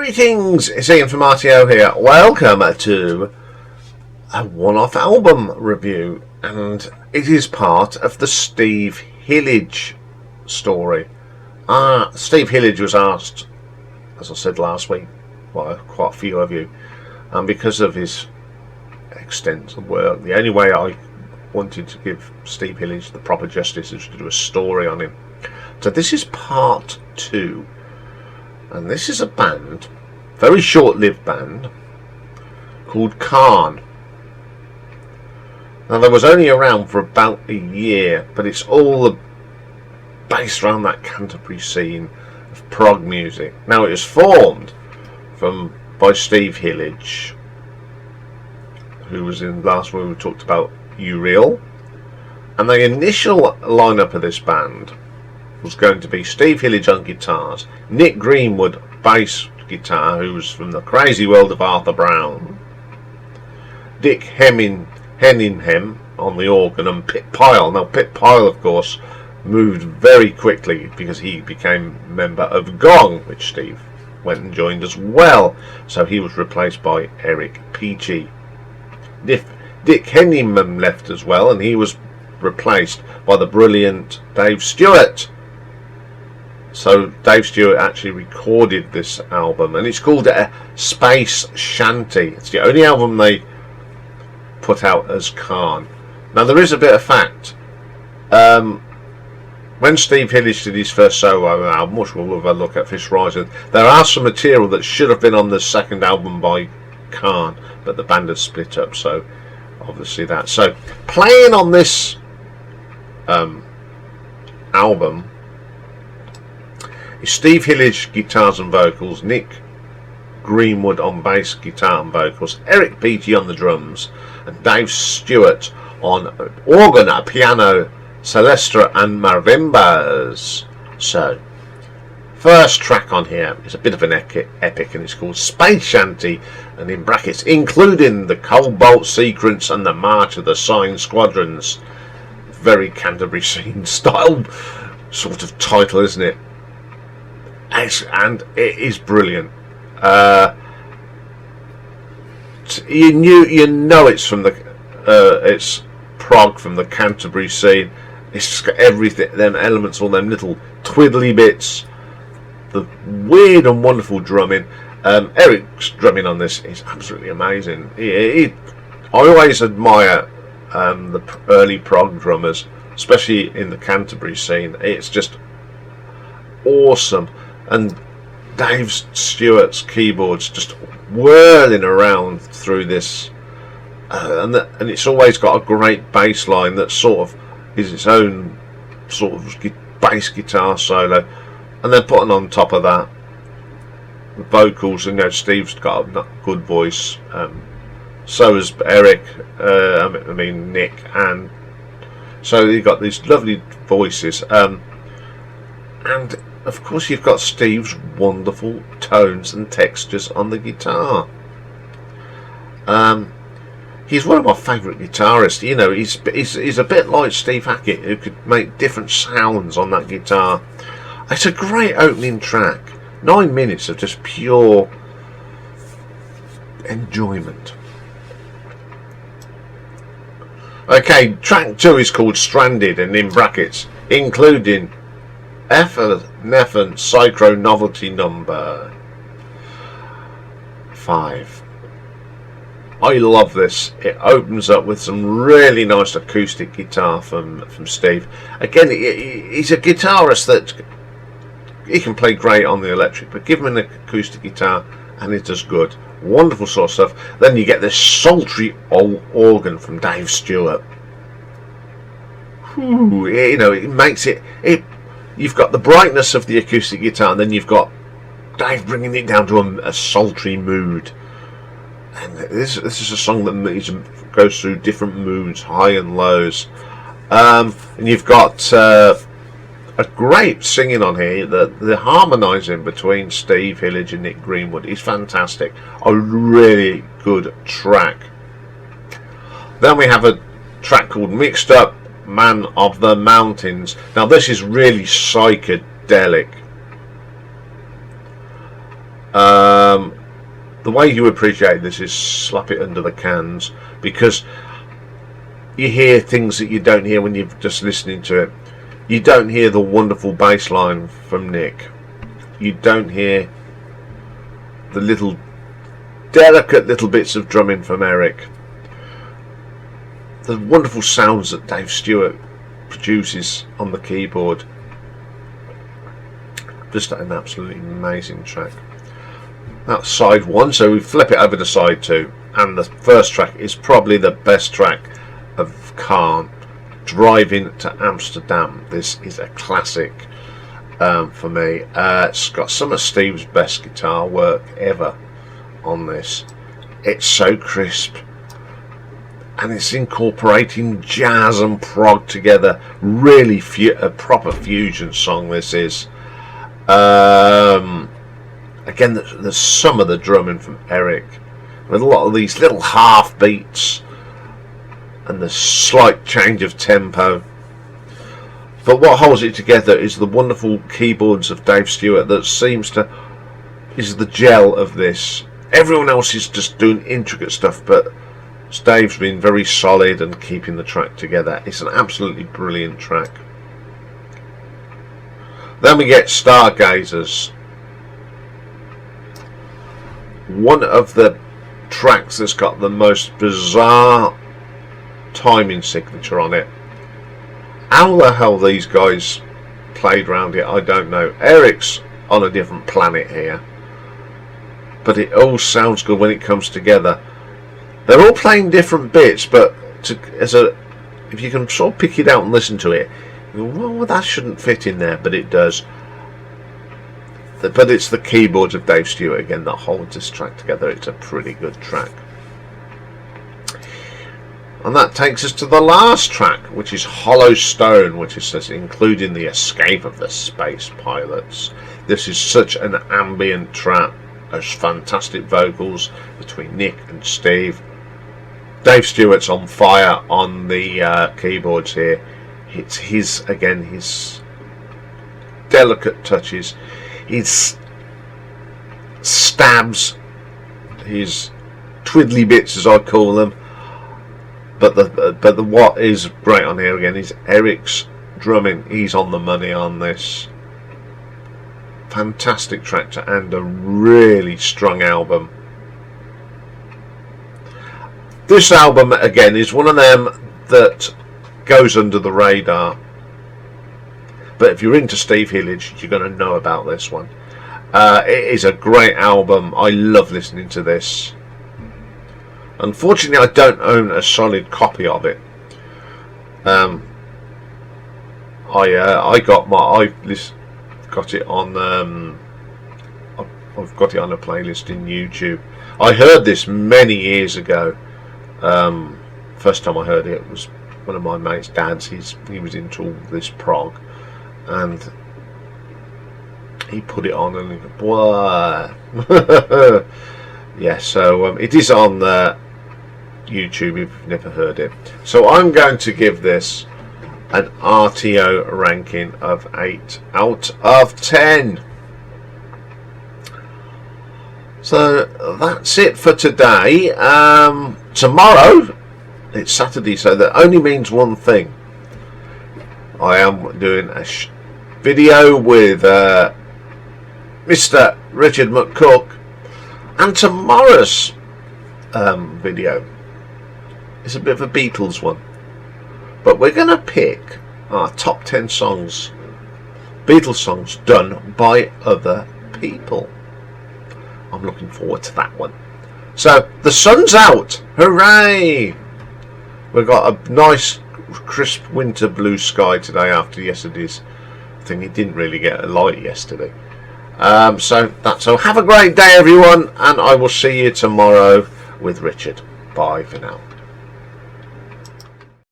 Greetings, it's Iain from RTO here. Welcome to a one-off album review, and it is part of the Steve Hillage story. Steve Hillage was asked, as I said last week, by quite a few of you, and because of his extensive work, the only way I wanted to give Steve Hillage the proper justice is to do a story on him. So this is part 2. And this is a band, very short-lived band, called Khan. Now, they was only around for about a year, but it's all based around that Canterbury scene of prog music. Now, it was formed by Steve Hillage, who was in last week we talked about Uriel. And the initial lineup of this band was going to be Steve Hillage on guitars, Nick Greenwood bass guitar, who was from the crazy world of Arthur Brown, Dick Henningham on the organ, and Pip Pyle. Now Pip Pyle, of course, moved very quickly because he became a member of Gong, which Steve went and joined as well, so he was replaced by Eric Peachy. Dick Henningham left as well, and he was replaced by the brilliant Dave Stewart. So Dave Stewart actually recorded this album, and it's called Space Shanty. It's the only album they put out as Khan. Now there is a bit of fact. When Steve Hillage did his first solo album, which we'll have a look at, Fish Rising, there are some material that should have been on the second album by Khan, but the band had split up, so obviously that. So playing on this album is Steve Hillage guitars and vocals, Nick Greenwood on bass guitar and vocals, Eric Peachy on the drums, and Dave Stewart on organ, piano, celestra and marimbas. So first track on here is a bit of an epic, and it's called Space Shanty, and in brackets including the Cobalt sequence and the March of the Sine Squadrons. Very Canterbury scene style sort of title, isn't it? And it is brilliant. You know it's from it's prog from the Canterbury scene. It's just got everything, them elements, all them little twiddly bits, the weird and wonderful drumming. Eric's drumming on this is absolutely amazing. I always admire the early prog drummers, especially in the Canterbury scene. It's just awesome. And Dave Stewart's keyboards just whirling around through this, and it's always got a great bass line that sort of is its own sort of bass guitar solo, and then putting on top of that the vocals. And Steve's got a good voice, so has Eric, Nick, and so you've got these lovely voices, and of course you've got Steve's wonderful tones and textures on the guitar. He's one of my favourite guitarists. He's a bit like Steve Hackett, who could make different sounds on that guitar. It's a great opening track. 9 minutes of just pure enjoyment. Okay, track 2 is called Stranded, and in brackets including Effervescent Psycho Novelty number 5. I love this. It opens up with some really nice acoustic guitar from Steve. Again, he's a guitarist that he can play great on the electric, but give him an acoustic guitar and it does good. Wonderful sort of stuff. Then you get this sultry old organ from Dave Stewart. It makes it. You've got the brightness of the acoustic guitar, and then you've got Dave bringing it down to a sultry mood. And this is a song that goes through different moods, high and lows. And you've got a great singing on here. The harmonising between Steve Hillage and Nick Greenwood is fantastic. A really good track. Then we have a track called Mixed Up Man of the Mountains. Now this is really psychedelic. The way you appreciate this is slap it under the cans, because you hear things that you don't hear when you're just listening to it. You don't hear the wonderful bass line from Nick. You don't hear the little delicate little bits of drumming from Eric. The wonderful sounds that Dave Stewart produces on the keyboard. Just an absolutely amazing track. That's side one, so we flip it over to side two, and the first track is probably the best track of Khan, Driving to Amsterdam. This is a classic for me. It's got some of Steve's best guitar work ever on this. It's so crisp, and it's incorporating jazz and prog together. Really a proper fusion song this is. Again, there's some of the drumming from Eric, with a lot of these little half beats and the slight change of tempo. But what holds it together is the wonderful keyboards of Dave Stewart. That is the gel of this. Everyone else is just doing intricate stuff, but Dave's been very solid and keeping the track together. It's an absolutely brilliant track. Then we get Stargazers. One of the tracks that's got the most bizarre timing signature on it. How the hell these guys played around it, I don't know. Eric's on a different planet here, but it all sounds good when it comes together. They're all playing different bits, but if you can sort of pick it out and listen to it, you go, well, that shouldn't fit in there, but it does. But it's the keyboards of Dave Stewart again that holds this track together. It's a pretty good track. And that takes us to the last track, which is Hollow Stone, which is including the escape of the space pilots. This is such an ambient track. There's fantastic vocals between Nick and Steve. Dave Stewart's on fire on the keyboards here. It's his delicate touches, his stabs, his twiddly bits, as I call them. But the what is great on here again is Eric's drumming. He's on the money on this. Fantastic track and a really strong album. This album again is one of them that goes under the radar, but if you're into Steve Hillage, you're going to know about this one. It is a great album. I love listening to this. Unfortunately, I don't own a solid copy of it. I got it on. I've got it on a playlist in YouTube. I heard this many years ago. First time I heard it was one of my mate's dads. He was into all this prog, and he put it on, and he goes, "Whoa!" Yeah, so it is on YouTube if you've never heard it. So I'm going to give this an RTO ranking of 8 out of 10. So that's it for today. Tomorrow, it's Saturday, so that only means one thing. I am doing a video with Mr. Richard McCook, and tomorrow's video is a bit of a Beatles one, but we're going to pick our top 10 songs, Beatles songs done by other people. I'm looking forward to that one. So the sun's out, hooray! We've got a nice crisp winter blue sky today after yesterday's thing. It didn't really get a light yesterday. So have a great day, everyone, and I will see you tomorrow with Richard. Bye for now.